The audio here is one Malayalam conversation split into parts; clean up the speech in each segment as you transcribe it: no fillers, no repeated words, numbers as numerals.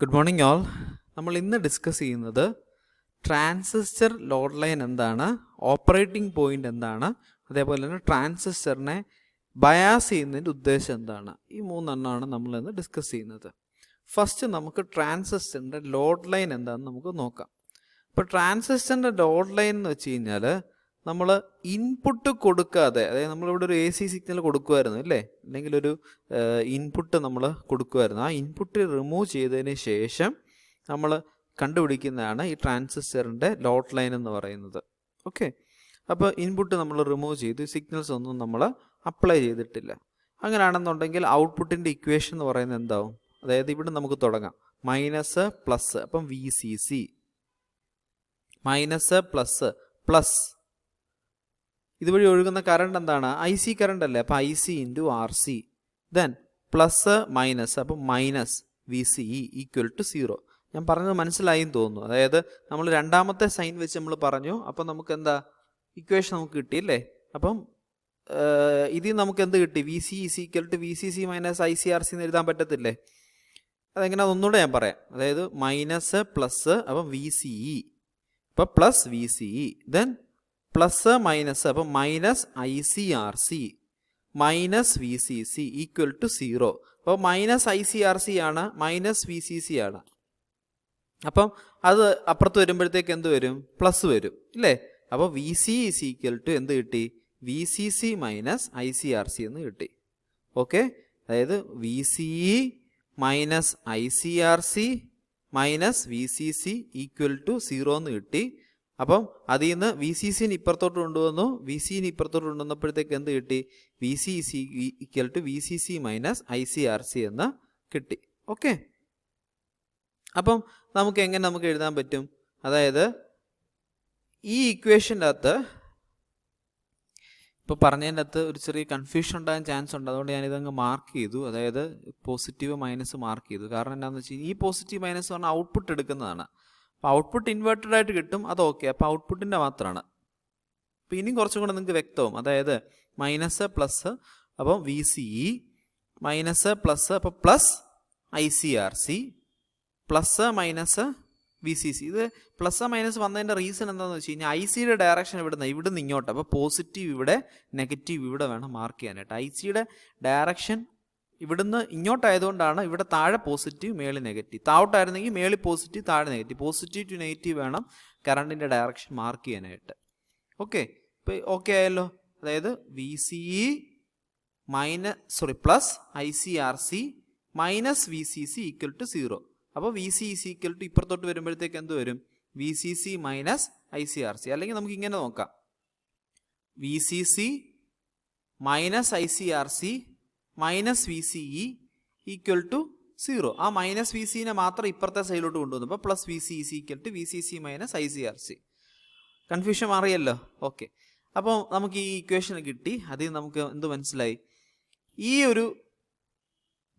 Good morning all. നമ്മൾ ഇന്ന് ഡിസ്കസ് ചെയ്യുന്നത് ട്രാൻസിസ്റ്റർ ലോഡ് ലൈൻ എന്താണ്, ഓപ്പറേറ്റിംഗ് പോയിന്റ് എന്താണ്, അതേപോലെ തന്നെ ട്രാൻസിസ്റ്ററിനെ ബയാസ് ചെയ്യുന്നതിൻ്റെ ഉദ്ദേശം എന്താണ്. ഈ മൂന്നെണ്ണമാണ് നമ്മൾ ഇന്ന് ഡിസ്കസ് ചെയ്യുന്നത്. ഫസ്റ്റ് നമുക്ക് ട്രാൻസിസ്റ്ററിൻ്റെ ലോഡ് ലൈൻ എന്താണെന്ന് നമുക്ക് നോക്കാം. ഇപ്പോൾ ട്രാൻസിസ്റ്ററിൻ്റെ ലോഡ് ലൈൻ എന്ന് വെച്ച് കഴിഞ്ഞാൽ നമ്മൾ ഇൻപുട്ട് കൊടുക്കാതെ, അതായത് നമ്മളിവിടെ ഒരു AC സിഗ്നൽ കൊടുക്കുമായിരുന്നു അല്ലേ, അല്ലെങ്കിൽ ഒരു ഇൻപുട്ട് നമ്മൾ കൊടുക്കുമായിരുന്നു. ആ ഇൻപുട്ട് റിമൂവ് ചെയ്തതിന് ശേഷം നമ്മൾ കണ്ടുപിടിക്കുന്നതാണ് ഈ ട്രാൻസിസ്റ്ററിൻ്റെ ലോഡ് ലൈൻ എന്ന് പറയുന്നത്. ഓക്കെ, അപ്പോൾ ഇൻപുട്ട് നമ്മൾ റിമൂവ് ചെയ്ത് സിഗ്നൽസ് ഒന്നും നമ്മൾ അപ്ലൈ ചെയ്തിട്ടില്ല. അങ്ങനെയാണെന്നുണ്ടെങ്കിൽ ഔട്ട്പുട്ടിൻ്റെ ഇക്വേഷൻ എന്ന് പറയുന്നത് എന്താവും? അതായത് ഇവിടെ നമുക്ക് തുടങ്ങാം മൈനസ് പ്ലസ്, അപ്പം VCC മൈനസ് പ്ലസ് പ്ലസ് ഇതുവഴി ഒഴുകുന്ന കറണ്ട് എന്താണ്? IC കറണ്ട് അല്ലേ, അപ്പോൾ IC into RC, then plus minus, അപ്പം മൈനസ് VCE ഈക്വൽ ടു 0. ഞാൻ പറഞ്ഞത് മനസ്സിലായി തോന്നുന്നു. അതായത് നമ്മൾ രണ്ടാമത്തെ സൈൻ വെച്ച് നമ്മൾ പറഞ്ഞു, അപ്പം നമുക്ക് എന്താ ഇക്വേഷൻ നമുക്ക് കിട്ടിയില്ലേ. അപ്പം ഇതിൽ നമുക്ക് എന്ത് കിട്ടി? VCE is equal to VCC minus ICRC എന്ന് എഴുതാൻ പറ്റത്തില്ലേ? അതെങ്ങനെ ഒന്നുകൂടെ ഞാൻ പറയാം. അതായത് മൈനസ് പ്ലസ്, അപ്പം VCE, അപ്പം plus VCE, then plus minus, അപ്പം minus ICRC minus VCC equal to 0. അപ്പോൾ മൈനസ് ICRC ആണ്, മൈനസ് VCC ആണ്. അപ്പം അത് അപ്പുറത്ത് വരുമ്പോഴത്തേക്ക് എന്ത് വരും? പ്ലസ് വരും ഇല്ലേ. അപ്പോൾ VCE ഈസ് ഈക്വൽ ടു എന്ത് കിട്ടി? VCC മൈനസ് ICRC എന്ന് കിട്ടി. ഓക്കെ, അതായത് VCE minus ICRC minus VCC equal to 0 എന്ന് കിട്ടി. അപ്പം അതിൽ നിന്ന് VCCന് ഇപ്പുറത്തോട്ട് കൊണ്ടുവന്നു, VCന് ഇപ്പുറത്തോട്ട് കൊണ്ടുവന്നപ്പോഴത്തേക്ക് എന്ത് കിട്ടി? VCC equal to VCC minus ICRC എന്ന് കിട്ടി. ഓക്കെ, അപ്പം നമുക്ക് എങ്ങനെ നമുക്ക് എഴുതാൻ പറ്റും? അതായത് ഈ ഇക്വേഷൻ്റെ അകത്ത് ഇപ്പോൾ പറഞ്ഞതിൻ്റെ അകത്ത് ഒരു ചെറിയ കൺഫ്യൂഷൻ ഉണ്ടാകാൻ ചാൻസ് ഉണ്ട്. അതുകൊണ്ട് ഞാനിതങ്ങ് മാർക്ക് ചെയ്തു. അതായത് പോസിറ്റീവ് മൈനസ് മാർക്ക് ചെയ്തു. കാരണം എന്താണെന്ന് വെച്ച് കഴിഞ്ഞാൽ ഈ പോസിറ്റീവ് മൈനസ് പറഞ്ഞാൽ ഔട്ട്പുട്ട് എടുക്കുന്നതാണ്. അപ്പോൾ ഔട്ട്പുട്ട് ഇൻവേർട്ടഡ് ആയിട്ട് കിട്ടും, അത് ഓക്കെ. അപ്പോൾ ഔട്ട്പുട്ടിൻ്റെ മാത്രമാണ്. അപ്പോൾ ഇനിയും കുറച്ചും കൂടെ നിങ്ങൾക്ക് വ്യക്തവും. അതായത് മൈനസ് പ്ലസ്, അപ്പം VCE മൈനസ് പ്ലസ്, അപ്പോൾ plus ICRC plus minus VCC. ഇത് പ്ലസ് മൈനസ് വന്നതിൻ്റെ റീസൺ എന്താണെന്ന് വെച്ച് കഴിഞ്ഞാൽ ICയുടെ ഡയറക്ഷൻ ഇവിടുന്ന് ഇങ്ങോട്ട്. അപ്പോൾ പോസിറ്റീവ് ഇവിടെ, നെഗറ്റീവ് ഇവിടെ വേണം മാർക്ക് ചെയ്യാനായിട്ട്. ICയുടെ ഡയറക്ഷൻ ഇവിടുന്ന് ഇങ്ങോട്ടായതുകൊണ്ടാണ് ഇവിടെ താഴെ പോസിറ്റീവ് മേളിൽ നെഗറ്റീവ്. താഴോട്ടായിരുന്നെങ്കിൽ മേളിൽ പോസിറ്റീവ് താഴെ നെഗറ്റീവ്. പോസിറ്റീവ് ടു നെഗറ്റീവ് വേണം കറണ്ടിൻ്റെ ഡയറക്ഷൻ മാർക്ക് ചെയ്യാനായിട്ട്. ഓക്കെ, ഇപ്പോൾ ഓക്കെ ആയല്ലോ. അതായത് VCE plus ICRC minus VCC equal to 0. അപ്പോൾ VCE ഈസ് ഈക്വൽ ടു ഇപ്പുറത്തോട്ട് വരുമ്പോഴത്തേക്ക് എന്ത് വരും? VCC minus ICRC. അല്ലെങ്കിൽ നമുക്ക് ഇങ്ങനെ നോക്കാം, VCC minus ICRC minus VCE equal to 0. ആ മൈനസ് VCനെ മാത്രം ഇപ്പുറത്തെ സൈഡിലോട്ട് കൊണ്ടുവന്നു. അപ്പോൾ plus VCE is equal to VCC minus ICRC. Confusion മാറിയല്ലോ. ഓക്കെ, അപ്പോൾ നമുക്ക് ഈ ഇക്വേഷൻ കിട്ടി. അതിൽ നമുക്ക് എന്ത് മനസ്സിലായി? ഈ ഒരു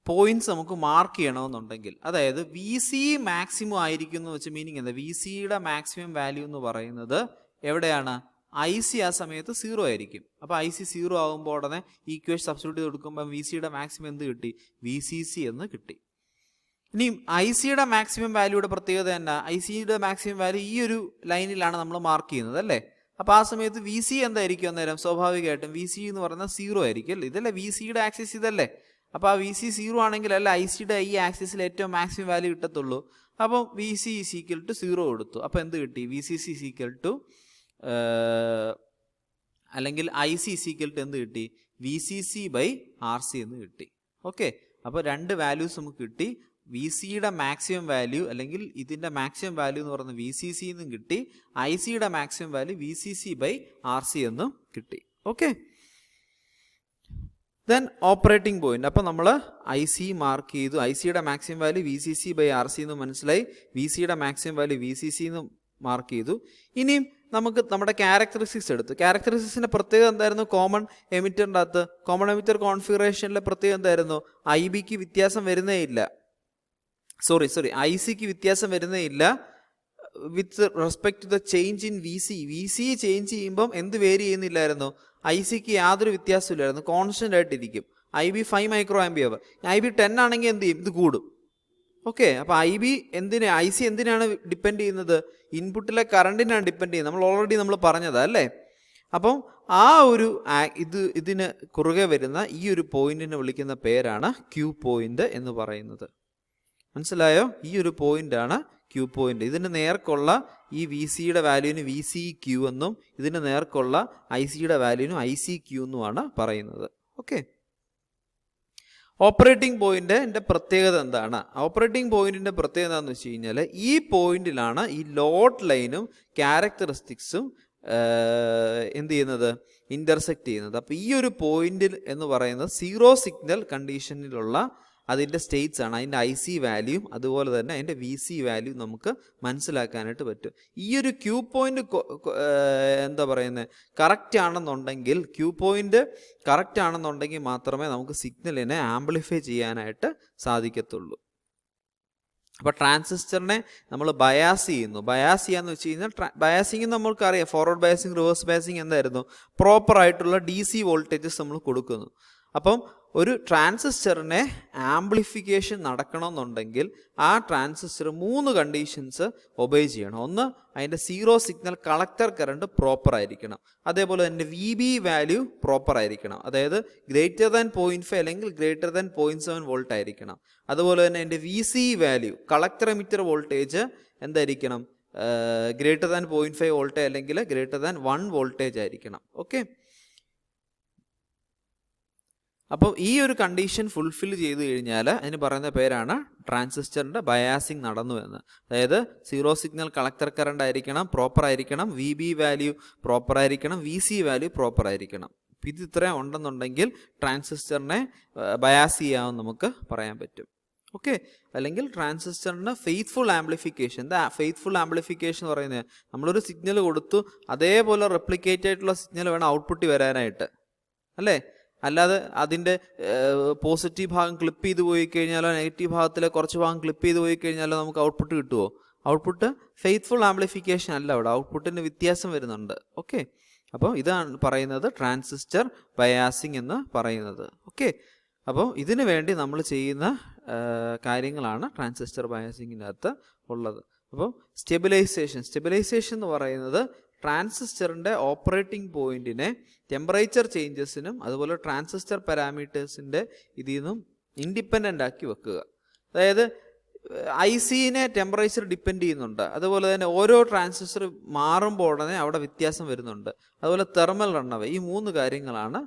പോയിന്റ്സ് നമുക്ക് മാർക്ക് ചെയ്യണമെന്നുണ്ടെങ്കിൽ, അതായത് VCE മാക്സിമം ആയിരിക്കും എന്ന് വെച്ച് മീനിങ് എന്താ? VCയുടെ മാക്സിമം വാല്യൂ എന്ന് പറയുന്നത് എവിടെയാണ്? IC ആ സമയത്ത് 0 ആയിരിക്കും. അപ്പോൾ IC 0 ആകുമ്പോൾ ഉടനെ ഈക്വേഷൻ സബ്സ്റ്റിറ്റ്യൂട്ട് ചെയ്ത് കൊടുക്കുമ്പോൾ VCയുടെ മാക്സിമം എന്ത് കിട്ടി? VCC എന്ന് കിട്ടി. ഇനി ICയുടെ മാക്സിമം വാല്യൂയുടെ പ്രത്യേകത എന്നാ? ICയുടെ മാക്സിമം വാല്യൂ ഈ ഒരു ലൈനിലാണ് നമ്മൾ മാർക്ക് ചെയ്യുന്നത് അല്ലേ. അപ്പോൾ ആ സമയത്ത് VC എന്തായിരിക്കും അന്നേരം? സ്വാഭാവികമായിട്ടും VC എന്ന് പറയുന്നത് 0 ആയിരിക്കും അല്ലേ. ഇതല്ലേ VCയുടെ ആക്സിസ് ഇതല്ലേ. അപ്പോൾ ആ VC 0 ആണെങ്കിൽ അല്ല ICയുടെ ഈ ആക്സിസിൽ ഏറ്റവും മാക്സിമം വാല്യൂ കിട്ടത്തുള്ളൂ. അപ്പോൾ VC ഈസ് ഈക്വൽ ടു 0 കൊടുത്തു. അപ്പോൾ എന്ത് കിട്ടി? VCC ഈസ് ഈക്വൽ ടു അല്ലെങ്കിൽ IC ഈസ് ഈക്വൽ ടു എന്ത് കിട്ടി? VCC ബൈ RC എന്ന് കിട്ടി. ഓക്കെ, അപ്പോൾ രണ്ട് വാല്യൂസ് നമുക്ക് കിട്ടി. VCയുടെ മാക്സിമം വാല്യൂ അല്ലെങ്കിൽ ഇതിൻ്റെ മാക്സിമം വാല്യൂ എന്ന് പറയുന്നത് VCC എന്നും കിട്ടി. ICയുടെ maximum value VCC by RC എന്നും കിട്ടി. Okay, then operating point. അപ്പോൾ നമ്മൾ IC മാർക്ക് ചെയ്തു. ICയുടെ maximum value VCC by RC എന്ന് മനസ്സിലായി. VCയുടെ മാക്സിമം വാല്യൂ VCC എന്ന് മാർക്ക് ചെയ്തു. ഇനിയും നമുക്ക് നമ്മുടെ ക്യാരക്ടറിസ്റ്റിക്സ് എടുത്തു. ക്യാരക്ടറിസ്റ്റിക്സിൻ്റെ പ്രത്യേകത എന്തായിരുന്നു? കോമൺ എമിറ്ററിൻ്റെ അകത്ത് കോമൺ എമിറ്റർ കോൺഫിഗറേഷനിലെ പ്രത്യേകത എന്തായിരുന്നു? IBക്ക് വ്യത്യാസം വരുന്നേ ഇല്ല. ICക്ക് വ്യത്യാസം വരുന്നേ ഇല്ല with respect to the change in VC change ചെയ്യുമ്പം എന്ത് വേരി ചെയ്യുന്നില്ലായിരുന്നു? ICക്ക് യാതൊരു വ്യത്യാസമില്ലായിരുന്നു, കോൺസ്റ്റന്റ് ആയിട്ടിരിക്കും. IB 5 micro ampere. IB 10 ആണെങ്കിൽ എന്ത് ചെയ്യും? ഇത് കൂടും. ഓക്കെ, അപ്പോൾ ഐ സി എന്തിനാണ് ഡിപ്പെൻഡ് ചെയ്യുന്നത്? ഇൻപുട്ടിലെ കറണ്ടിനാണ് ഡിപ്പെൻഡ് ചെയ്യുന്നത്. നമ്മൾ ഓൾറെഡി പറഞ്ഞതാ അല്ലേ? അപ്പം ആ ഒരു ഇതിന് കുറുകെ വരുന്ന ഈ ഒരു പോയിന്റിനെ വിളിക്കുന്ന പേരാണ് ക്യൂ പോയിന്റ് എന്ന് പറയുന്നത്. മനസ്സിലായോ? ഈ ഒരു പോയിന്റാണ് ക്യൂ പോയിന്റ്. ഇതിന് നേർക്കുള്ള ഈ വി സിയുടെ വാല്യൂവിന് വി സി ക്യൂ എന്നും ഇതിന് നേർക്കുള്ള ഐ സിയുടെ വാല്യൂവിന് ഐ സി ക്യൂ എന്നുമാണ് പറയുന്നത്. ഓക്കെ, ഓപ്പറേറ്റിംഗ് പോയിന്റിന്റെ പ്രത്യേകത എന്താണ്? ഓപ്പറേറ്റിംഗ് പോയിന്റിന്റെ പ്രത്യേകത എന്താണെന്ന് വെച്ച് കഴിഞ്ഞാൽ ഈ പോയിന്റിലാണ് ഈ ലോഡ് ലൈനും ക്യാരക്ടറിസ്റ്റിക്സും എന്ത് ചെയ്യുന്നത്? ഇന്റർസെക്റ്റ് ചെയ്യുന്നത്. അപ്പോൾ ഈ ഒരു പോയിന്റിൽ എന്ന് പറയുന്നത് സീറോ സിഗ്നൽ കണ്ടീഷനിലുള്ള അതിൻ്റെ സ്റ്റേറ്റ്സ് ആണ്. അതിൻ്റെ ഐ സി വാല്യൂയും അതുപോലെ തന്നെ അതിൻ്റെ വി സി വാല്യൂ നമുക്ക് മനസ്സിലാക്കാനായിട്ട് പറ്റും. ഈ ഒരു ക്യൂ പോയിന്റ് എന്താ പറയുന്നത് കറക്റ്റ് ആണെന്നുണ്ടെങ്കിൽ, ക്യൂ പോയിന്റ് കറക്റ്റ് ആണെന്നുണ്ടെങ്കിൽ മാത്രമേ നമുക്ക് സിഗ്നലിനെ ആംപ്ലിഫൈ ചെയ്യാനായിട്ട് സാധിക്കത്തുള്ളൂ. അപ്പോൾ ട്രാൻസിസ്റ്ററിനെ നമ്മൾ ബയാസ് ചെയ്യുന്നു. ബയാസ് ചെയ്യാന്ന് വെച്ച് കഴിഞ്ഞാൽ ബയാസിങ് നമ്മൾക്കറിയാം, ഫോർവേഡ് ബയാസിങ്, റിവേഴ്സ് ബയാസിങ് എന്തായിരുന്നു? പ്രോപ്പർ ആയിട്ടുള്ള ഡി സി വോൾട്ടേജസ് നമ്മൾ കൊടുക്കുന്നു. അപ്പം ഒരു ട്രാൻസിസ്റ്ററിനെ ആംപ്ലിഫിക്കേഷൻ നടക്കണമെന്നുണ്ടെങ്കിൽ ആ ട്രാൻസിസ്റ്റർ 3 കണ്ടീഷൻസ് ഒബേ ചെയ്യണം. ഒന്ന്, അതിൻ്റെ zero signal collector current proper ആയിരിക്കണം. അതേപോലെ തന്നെ വി ബി വാല്യൂ പ്രോപ്പർ ആയിരിക്കണം. അതായത് ഗ്രേറ്റർ ദാൻ 0.5 അല്ലെങ്കിൽ ഗ്രേറ്റർ ദാൻ 0.7 വോൾട്ട് ആയിരിക്കണം. അതുപോലെ തന്നെ അതിൻ്റെ V C value, collector emitter voltage എന്തായിരിക്കണം? ഗ്രേറ്റർ ദാൻ 0.5 വോൾട്ട് അല്ലെങ്കിൽ ഗ്രേറ്റർ ദാൻ 1 വോൾട്ടേജ് ആയിരിക്കണം. ഓക്കെ, അപ്പോൾ ഈ ഒരു കണ്ടീഷൻ ഫുൾഫിൽ ചെയ്ത് കഴിഞ്ഞാൽ അതിന് പറയുന്ന പേരാണ് ട്രാൻസിസ്റ്ററിൻ്റെ ബയാസിങ് നടന്നു എന്ന്. അതായത് സീറോ സിഗ്നൽ കളക്ടർ കറണ്ട് ആയിരിക്കണം, പ്രോപ്പർ ആയിരിക്കണം, വി ബി വാല്യൂ പ്രോപ്പർ ആയിരിക്കണം, വി സി വാല്യൂ പ്രോപ്പർ ആയിരിക്കണം. ഇത് ഇത്രയും ഉണ്ടെന്നുണ്ടെങ്കിൽ ട്രാൻസിസ്റ്ററിനെ ബയാസ് ചെയ്യാമെന്ന് നമുക്ക് പറയാൻ പറ്റും. ഓക്കെ, അല്ലെങ്കിൽ ട്രാൻസിസ്റ്ററിന് ഫെയ്ത്ത്ഫുൾ ആംപ്ലിഫിക്കേഷൻ. എന്താ ഫെയ്ത്ത്ഫുൾ ആംപ്ലിഫിക്കേഷൻ എന്ന് പറയുന്നത്? നമ്മളൊരു സിഗ്നൽ കൊടുത്തു, അതേപോലെ റെപ്ലിക്കേറ്റ് ആയിട്ടുള്ള സിഗ്നൽ വേണം ഔട്ട്പുട്ട് വരാനായിട്ട്, അല്ലേ? അല്ലാതെ അതിൻ്റെ പോസിറ്റീവ് ഭാഗം ക്ലിപ്പ് ചെയ്ത് പോയി കഴിഞ്ഞാലോ നെഗറ്റീവ് ഭാഗത്തിലെ കുറച്ച് ഭാഗം ക്ലിപ്പ് ചെയ്ത് പോയി കഴിഞ്ഞാലോ നമുക്ക് ഔട്ട്പുട്ട് കിട്ടുമോ? ഔട്ട്പുട്ട് ഫെയ്ത്ത്ഫുൾ ആംപ്ലിഫിക്കേഷൻ അല്ല, അവിടെ ഔട്ട്പുട്ടിന് വ്യത്യാസം വരുന്നുണ്ട്. ഓക്കെ, അപ്പോൾ ഇതാണ് പറയുന്നത് ട്രാൻസിസ്റ്റർ ബയാസിങ് എന്ന് പറയുന്നത്. ഓക്കെ, അപ്പോൾ ഇതിനു വേണ്ടി നമ്മൾ ചെയ്യുന്ന കാര്യങ്ങളാണ് ട്രാൻസിസ്റ്റർ ബയാസിങ്ങിൻ്റെ അകത്ത് ഉള്ളത്. അപ്പോൾ സ്റ്റെബിലൈസേഷൻ എന്ന് പറയുന്നത് ട്രാൻസിസ്റ്ററിൻ്റെ ഓപ്പറേറ്റിംഗ് പോയിന്റിനെ ടെമ്പറേച്ചർ ചേഞ്ചസിനും അതുപോലെ ട്രാൻസിസ്റ്റർ പാരാമീറ്റേഴ്സിൻ്റെ ഇതിൽ നിന്നും ഇൻഡിപെൻഡൻ്റ് ആക്കി വെക്കുക. അതായത് ഐ സിനെ ടെമ്പറേച്ചർ ഡിപ്പെൻഡ് ചെയ്യുന്നുണ്ട്. അതുപോലെ തന്നെ ഓരോ ട്രാൻസിസ്റ്റർ മാറുമ്പോൾ ഉടനെ അവിടെ വ്യത്യാസം വരുന്നുണ്ട്. അതുപോലെ തെർമൽ റണ്ണവേ, ഈ 3 കാര്യങ്ങളാണ്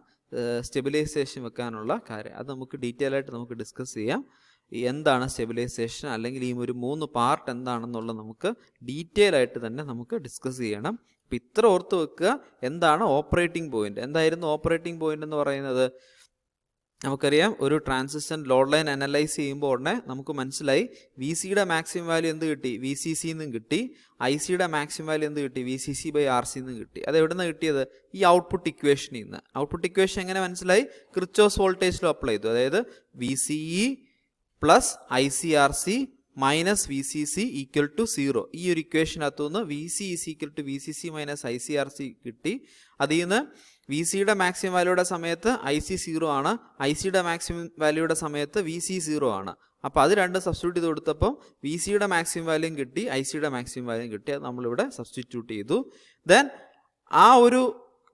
സ്റ്റെബിലൈസേഷൻ വെക്കാനുള്ള കാര്യം. അത് നമുക്ക് ഡീറ്റെയിൽ ആയിട്ട് നമുക്ക് ഡിസ്കസ് ചെയ്യാം. എന്താണ് സ്റ്റെബിലൈസേഷൻ, അല്ലെങ്കിൽ ഈ ഒരു 3 പാർട്ട് എന്താണെന്നുള്ളത് നമുക്ക് ഡീറ്റെയിൽ ആയിട്ട് തന്നെ നമുക്ക് ഡിസ്കസ് ചെയ്യണം. അപ്പം ഇത്ര ഓർത്ത് വെക്കുക. എന്താണ് ഓപ്പറേറ്റിംഗ് പോയിന്റ്? എന്തായിരുന്നു ഓപ്പറേറ്റിംഗ് പോയിന്റ് എന്ന് പറയുന്നത്? നമുക്കറിയാം, ഒരു ട്രാൻസിസ്റ്റർ ലോഡ് ലൈൻ അനലൈസ് ചെയ്യുമ്പോൾ ഉടനെ നമുക്ക് മനസ്സിലായി വി സിയുടെ മാക്സിമം വാല്യൂ എന്ത് കിട്ടി? വി സി സി എന്നും കിട്ടി. ഐ സിയുടെ മാക്സിമം വാല്യൂ എന്ത് കിട്ടി? V C C by R C എന്നും കിട്ടി. അത് എവിടെ നിന്ന് കിട്ടിയത്? ഈ ഔട്ട്പുട്ട് ഇക്വേഷനിൽ നിന്ന്. ഔട്ട്പുട്ട് ഇക്വേഷൻ എങ്ങനെ മനസ്സിലായി? കിർച്ചോസ് വോൾട്ടേജ് ലോ അപ്ലൈ ചെയ്തു. അതായത് V C E plus I C R C minus V C C equal to 0. ഈ ഒരു ഇക്വേഷനകത്തു നിന്ന് V C is equal to V C C minus I C R C കിട്ടി. അതിൽ നിന്ന് വി സിയുടെ മാക്സിമം വാല്യൂയുടെ സമയത്ത് ഐ സി 0 ആണ്, ഐ സിയുടെ മാക്സിമം വാല്യൂയുടെ സമയത്ത് വി സി 0 ആണ്. അപ്പോൾ അത് രണ്ട് സബ്സ്റ്റിറ്റ്യൂട്ട് ചെയ്ത് കൊടുത്തപ്പം വി സിയുടെ മാക്സിമം വാല്യൂം കിട്ടി, ഐ സിയുടെ മാക്സിമം വാല്യൂം കിട്ടി. അത് നമ്മളിവിടെ സബ്സ്റ്റിറ്റ്യൂട്ട് ചെയ്തു. ദെൻ ആ ഒരു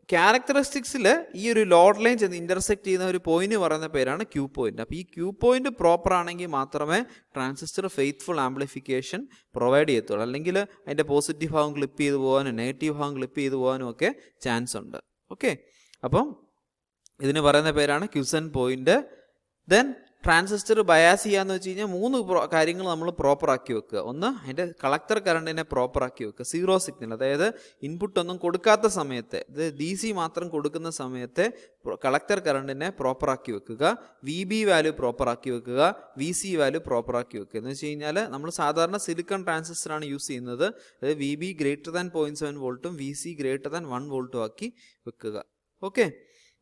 ക്യാരക്ടറിസ്റ്റിക്സിൽ ഈ ഒരു ലോഡ് ലൈൻ ചെന്ന് ഇൻ്റർസെക്റ്റ് ചെയ്യുന്ന ഒരു പോയിന്റ് പറയുന്ന പേരാണ് ക്യൂ പോയിന്റ്. അപ്പോൾ ഈ ക്യൂ പോയിന്റ് പ്രോപ്പർ ആണെങ്കിൽ മാത്രമേ ട്രാൻസിസ്റ്റർ ഫെയ്ത്ത്ഫുൾ ആംപ്ലിഫിക്കേഷൻ പ്രൊവൈഡ് ചെയ്യത്തുള്ളൂ. അല്ലെങ്കിൽ അതിൻ്റെ പോസിറ്റീവ് ഭാഗം ക്ലിപ്പ് ചെയ്ത് പോകാനും നെഗറ്റീവ് ഭാഗം ക്ലിപ്പ് ചെയ്ത് പോകാനും ഒക്കെ ചാൻസ് ഉണ്ട്. ഓക്കെ, അപ്പം ഇതിന് പറയുന്ന പേരാണ് ക്യൂസൻ പോയിന്റ്. ദെൻ ട്രാൻസിസ്റ്റർ ബയാസ് ചെയ്യാന്ന് വെച്ച് കഴിഞ്ഞാൽ 3 കാര്യങ്ങൾ നമ്മൾ പ്രോപ്പർ ആക്കി വെക്കുക. ഒന്ന്, അതിൻ്റെ കളക്ടർ കറണ്ടിനെ പ്രോപ്പർ ആക്കി വെക്കുക. സീറോ സിഗ്നൽ, അതായത് ഇൻപുട്ട് ഒന്നും കൊടുക്കാത്ത സമയത്തെ, ഇത് ഡി സി മാത്രം കൊടുക്കുന്ന സമയത്തെ കളക്ടർ കറണ്ടിനെ പ്രോപ്പർ ആക്കി വെക്കുക. വി ബി വാല്യൂ പ്രോപ്പർ ആക്കി വെക്കുക. വി സി വാല്യൂ പ്രോപ്പർ ആക്കി വെക്കുക. എന്ന് വെച്ച് കഴിഞ്ഞാൽ നമ്മൾ സാധാരണ സിലിക്കൺ ട്രാൻസിസ്റ്ററാണ് യൂസ് ചെയ്യുന്നത്. അതായത് വി ബി ഗ്രേറ്റർ ദാൻ 0.7 വോൾട്ടും വി സി ഗ്രേറ്റർ ദാൻ 1 വോൾട്ടും ആക്കി വെക്കുക. Okay,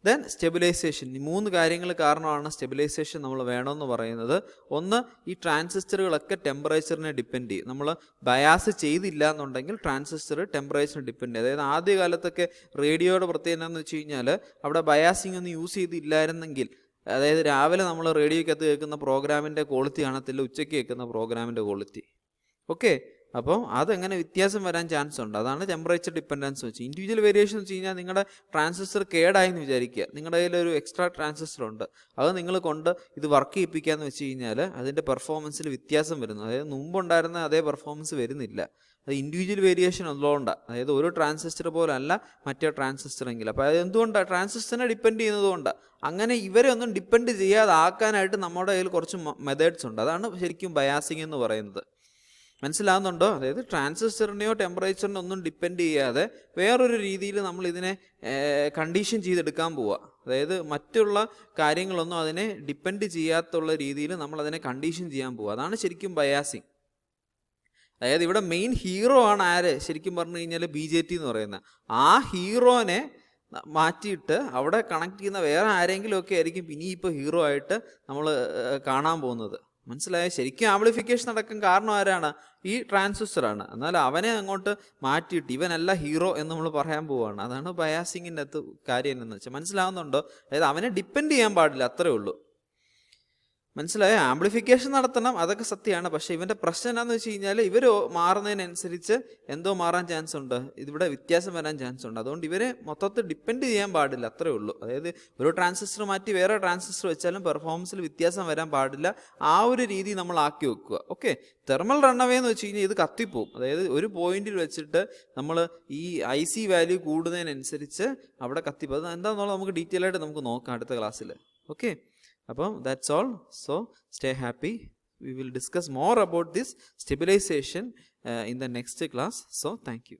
then stabilisation. ഈ 3 കാര്യങ്ങൾ കാരണമാണ് സ്റ്റെബിലൈസേഷൻ നമ്മൾ വേണമെന്ന് പറയുന്നത്. ഒന്ന്, ഈ ട്രാൻസിസ്റ്ററുകളൊക്കെ ടെമ്പറേച്ചറിനെ ഡിപ്പെൻഡ് ചെയ്യും. നമ്മൾ ബയാസ് ചെയ്തില്ല എന്നുണ്ടെങ്കിൽ ട്രാൻസിസ്റ്റർ ടെമ്പറേച്ചറിനെ ഡിപ്പെൻഡ് ചെയ്യും. അതായത് ആദ്യകാലത്തൊക്കെ റേഡിയോയുടെ പ്രത്യേകത എന്ന് വെച്ച് കഴിഞ്ഞാൽ അവിടെ ബയാസിംഗ് ഒന്നും യൂസ് ചെയ്തില്ലായിരുന്നെങ്കിൽ അതായത് രാവിലെ നമ്മൾ റേഡിയോയ്ക്കകത്ത് കേൾക്കുന്ന പ്രോഗ്രാമിൻ്റെ ക്വാളിറ്റി കാണത്തില്ല ഉച്ചയ്ക്ക് കേൾക്കുന്ന പ്രോഗ്രാമിൻ്റെ ക്വാളിറ്റി. ഓക്കെ, അപ്പോൾ അതെങ്ങനെ വ്യത്യാസം വരാൻ ചാൻസ് ഉണ്ട്. അതാണ് ടെമ്പറേച്ചർ ഡിപ്പെൻഡൻസ് വെച്ച്. ഇൻഡിവിജ്വൽ വേരിയേഷൻ വെച്ച് കഴിഞ്ഞാൽ നിങ്ങളുടെ ട്രാൻസിസ്റ്റർ കേടായി എന്ന് വിചാരിക്കുക, നിങ്ങളുടെ കയ്യിൽ ഒരു എക്സ്ട്രാ ട്രാൻസിസ്റ്റർ ഉണ്ട്, അത് നിങ്ങൾ കൊണ്ട് ഇത് വർക്ക് ചെയ്യിപ്പിക്കാന്ന് വെച്ച് കഴിഞ്ഞാൽ അതിൻ്റെ പെർഫോമൻസിൽ വ്യത്യാസം വരുന്നു. അതായത് മുമ്പുണ്ടായിരുന്ന അതേ പെർഫോമൻസ് വരുന്നില്ല. അത് ഇൻഡിവിജ്വൽ വേരിയേഷൻ ഉള്ളതുകൊണ്ടാണ്. അതായത് ഒരു ട്രാൻസിസ്റ്റർ പോലല്ല മറ്റേ ട്രാൻസിസ്റ്റർ എങ്കിൽ. അപ്പോൾ അത് എന്തുകൊണ്ടാണ്? ട്രാൻസിസ്റ്ററിനെ ഡിപ്പെൻഡ് ചെയ്യുന്നതുകൊണ്ടാണ്. അങ്ങനെ ഇവരെ ഒന്നും ഡിപ്പെൻഡ് ചെയ്യാതാക്കാനായിട്ട് നമ്മുടെ കയ്യിൽ കുറച്ച് മെത്തേഡ്സ് ഉണ്ട്. അതാണ് ശരിക്കും ബയാസിങ് എന്ന് പറയുന്നത്. മനസ്സിലാകുന്നുണ്ടോ? അതായത് ട്രാൻസിസ്റ്ററിനെയോ ടെമ്പറേച്ചറിനെയോ ഒന്നും ഡിപ്പെൻഡ് ചെയ്യാതെ വേറൊരു രീതിയിൽ നമ്മൾ ഇതിനെ കണ്ടീഷൻ ചെയ്തെടുക്കാൻ പോവുക. അതായത് മറ്റുള്ള കാര്യങ്ങളൊന്നും അതിനെ ഡിപ്പെൻഡ് ചെയ്യാത്തുള്ള രീതിയിൽ നമ്മൾ അതിനെ കണ്ടീഷൻ ചെയ്യാൻ പോവുക. അതാണ് ശരിക്കും ബയാസിങ്. അതായത് ഇവിടെ മെയിൻ ഹീറോ ആണ് ആര്? ശരിക്കും പറഞ്ഞു കഴിഞ്ഞാൽ BJT എന്ന് പറയുന്ന ആ ഹീറോനെ മാറ്റിയിട്ട് അവിടെ കണക്ട് ചെയ്യുന്ന വേറെ ആരെങ്കിലും ഒക്കെ ആയിരിക്കും ഇനിയിപ്പോൾ ഹീറോ ആയിട്ട് നമ്മൾ കാണാൻ പോകുന്നത്. മനസ്സിലായോ? ശരിക്കും ആംപ്ലിഫിക്കേഷൻ നടക്കാൻ കാരണം ആരാണ്? ഈ ട്രാൻസിസ്റ്ററാണ്. എന്നാൽ അവനെ അങ്ങോട്ട് മാറ്റിയിട്ട് ഇവനല്ല ഹീറോ എന്ന് നമ്മൾ പറയാൻ പോവുകയാണ്. അതാണ് ബയാസിങ്ങിൻ്റെ അകത്ത് കാര്യം എന്ന് വെച്ചാൽ. മനസ്സിലാവുന്നുണ്ടോ? അതായത് അവനെ ഡിപ്പെൻഡ് ചെയ്യാൻ പാടില്ല, അത്രേ ഉള്ളൂ. മനസ്സിലായോ? ആംപ്ലിഫിക്കേഷൻ നടത്തണം, അതൊക്കെ സത്യമാണ്. പക്ഷേ ഇവൻ്റെ പ്രശ്നം എന്താണെന്ന് വെച്ച് കഴിഞ്ഞാൽ ഇവർ മാറുന്നതിനനുസരിച്ച് എന്തോ മാറാൻ ചാൻസ് ഉണ്ട്, ഇതിവിടെ വ്യത്യാസം വരാൻ ചാൻസ് ഉണ്ട്. അതുകൊണ്ട് ഇവരെ മൊത്തത്തിൽ ഡിപ്പെൻഡ് ചെയ്യാൻ പാടില്ല, അത്രേ ഉള്ളൂ. അതായത് ഒരു ട്രാൻസിസ്റ്റർ മാറ്റി വേറെ ട്രാൻസിസ്റ്റർ വെച്ചാലും പെർഫോമൻസിൽ വ്യത്യാസം വരാൻ പാടില്ല. ആ ഒരു രീതി നമ്മൾ ആക്കി വെക്കുക. ഓക്കെ, തെർമൽ റണ്ണവേ എന്ന് വെച്ച് കഴിഞ്ഞാൽ ഇത് കത്തിപ്പോവും. അതായത് ഒരു പോയിന്റിൽ വെച്ചിട്ട് നമ്മൾ ഈ IC വാല്യൂ കൂടുന്നതിനനുസരിച്ച് അവിടെ കത്തിപ്പോവും. അത് എന്താണെന്നുള്ളത് നമുക്ക് ഡീറ്റെയിൽ ആയിട്ട് നമുക്ക് നോക്കാം അടുത്ത ക്ലാസ്സിൽ. ഓക്കെ, അപ്പം that's all. So stay happy. We will discuss more about this stabilization in the next class. So thank you.